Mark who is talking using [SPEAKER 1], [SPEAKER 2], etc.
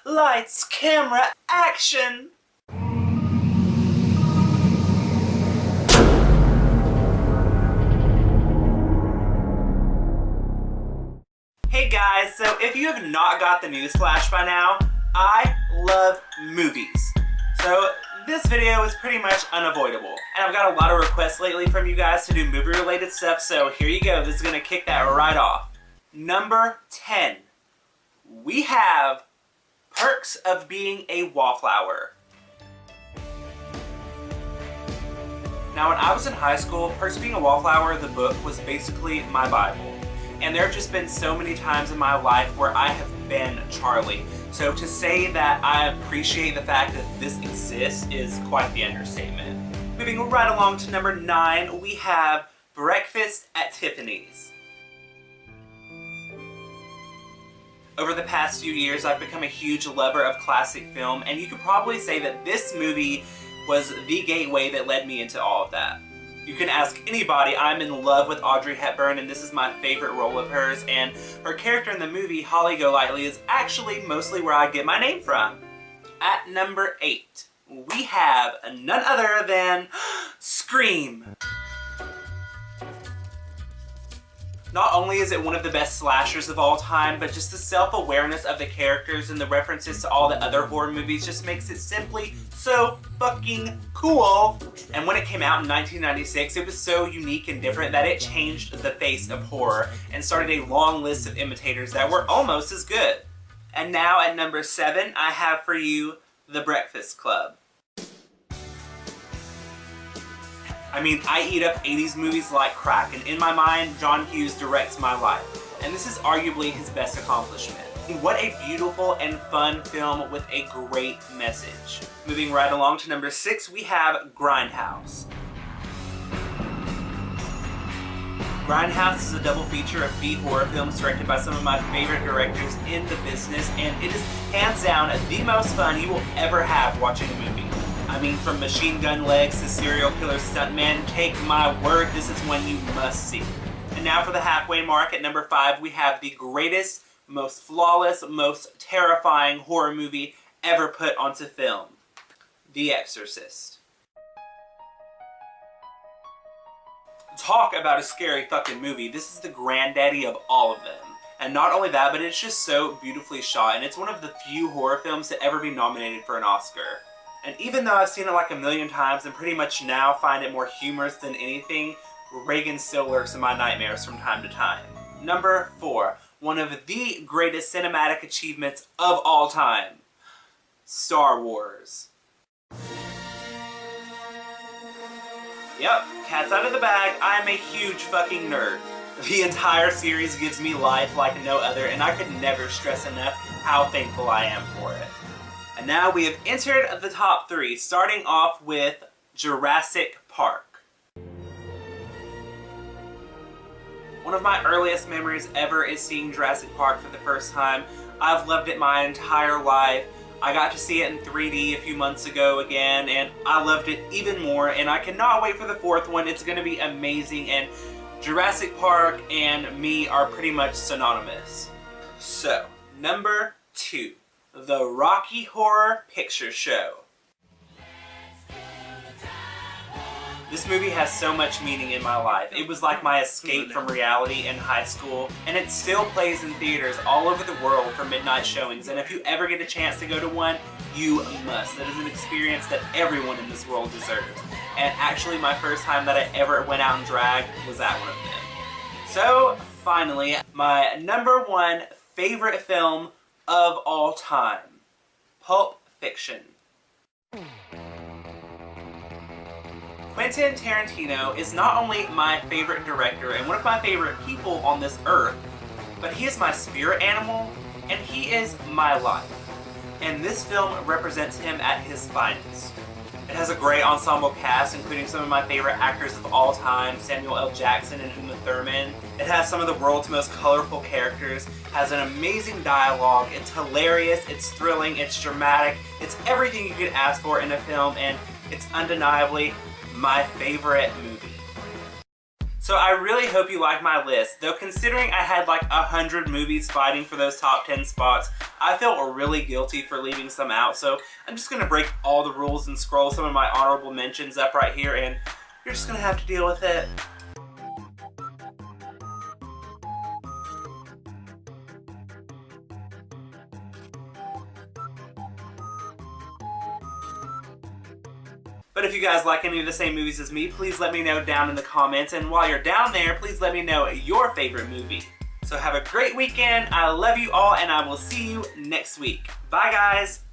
[SPEAKER 1] Lights, camera, action! Hey guys, so if you have not got the newsflash by now, I love movies. So this video is pretty much unavoidable. And I've got a lot of requests lately from you guys to do movie related stuff, so here you go. This is gonna kick that right off. Number 10. We have Perks of Being a Wallflower. Now when I was in high school, Perks of Being a Wallflower, the book, was basically my Bible. And there have just been so many times in my life where I have been Charlie. So to say that I appreciate the fact that this exists is quite the understatement. Moving right along to number 9, we have Breakfast at Tiffany's. Over the past few years, I've become a huge lover of classic film, and you could probably say that this movie was the gateway that led me into all of that. You can ask anybody, I'm in love with Audrey Hepburn, and this is my favorite role of hers, and her character in the movie, Holly Golightly, is actually mostly where I get my name from. At number 8, we have none other than Scream. Not only is it one of the best slashers of all time, but just the self-awareness of the characters and the references to all the other horror movies just makes it simply so fucking cool. And when it came out in 1996, it was so unique and different that it changed the face of horror and started a long list of imitators that were almost as good. And now at number 7, I have for you The Breakfast Club. I mean, I eat up 80s movies like crack, and in my mind, John Hughes directs my life. And this is arguably his best accomplishment. What a beautiful and fun film with a great message. Moving right along to number 6, we have Grindhouse. Grindhouse is a double feature of B horror films directed by some of my favorite directors in the business, and it is hands down the most fun you will ever have watching a movie. I mean, from machine gun legs to serial killer stuntman, take my word, this is one you must see. And now for the halfway mark at number 5, we have the greatest, most flawless, most terrifying horror movie ever put onto film. The Exorcist. Talk about a scary fucking movie. This is the granddaddy of all of them. And not only that, but it's just so beautifully shot, and it's one of the few horror films to ever be nominated for an Oscar. And even though I've seen it like a million times and pretty much now find it more humorous than anything, Reagan still lurks in my nightmares from time to time. Number 4, one of the greatest cinematic achievements of all time, Star Wars. Yep, cat's out of the bag, I am a huge fucking nerd. The entire series gives me life like no other, and I could never stress enough how thankful I am for it. And now we have entered the top 3, starting off with Jurassic Park. One of my earliest memories ever is seeing Jurassic Park for the first time. I've loved it my entire life. I got to see it in 3D a few months ago again, and I loved it even more, and I cannot wait for the 4th one. It's going to be amazing, and Jurassic Park and me are pretty much synonymous. So, number 2. The Rocky Horror Picture Show. This movie has so much meaning in my life. It was like my escape from reality in high school, and it still plays in theaters all over the world for midnight showings, and if you ever get a chance to go to one, you must. That is an experience that everyone in this world deserves. And actually my first time that I ever went out in drag was at one of them. So finally, my number 1 favorite film of all time, Pulp Fiction. Quentin Tarantino is not only my favorite director and one of my favorite people on this earth, but he is my spirit animal, and he is my life. And this film represents him at his finest. It has a great ensemble cast, including some of my favorite actors of all time, Samuel L. Jackson and Uma Thurman. It has some of the world's most colorful characters, has an amazing dialogue, it's hilarious, it's thrilling, it's dramatic, it's everything you could ask for in a film, and it's undeniably my favorite movie. So I really hope you like my list, though considering I had like 100 movies fighting for those top 10 spots, I feel really guilty for leaving some out, so I'm just going to break all the rules and scroll some of my honorable mentions up right here, and you're just going to have to deal with it. But if you guys like any of the same movies as me, please let me know down in the comments. And while you're down there, please let me know your favorite movie. So have a great weekend. I love you all, and I will see you next week. Bye, guys.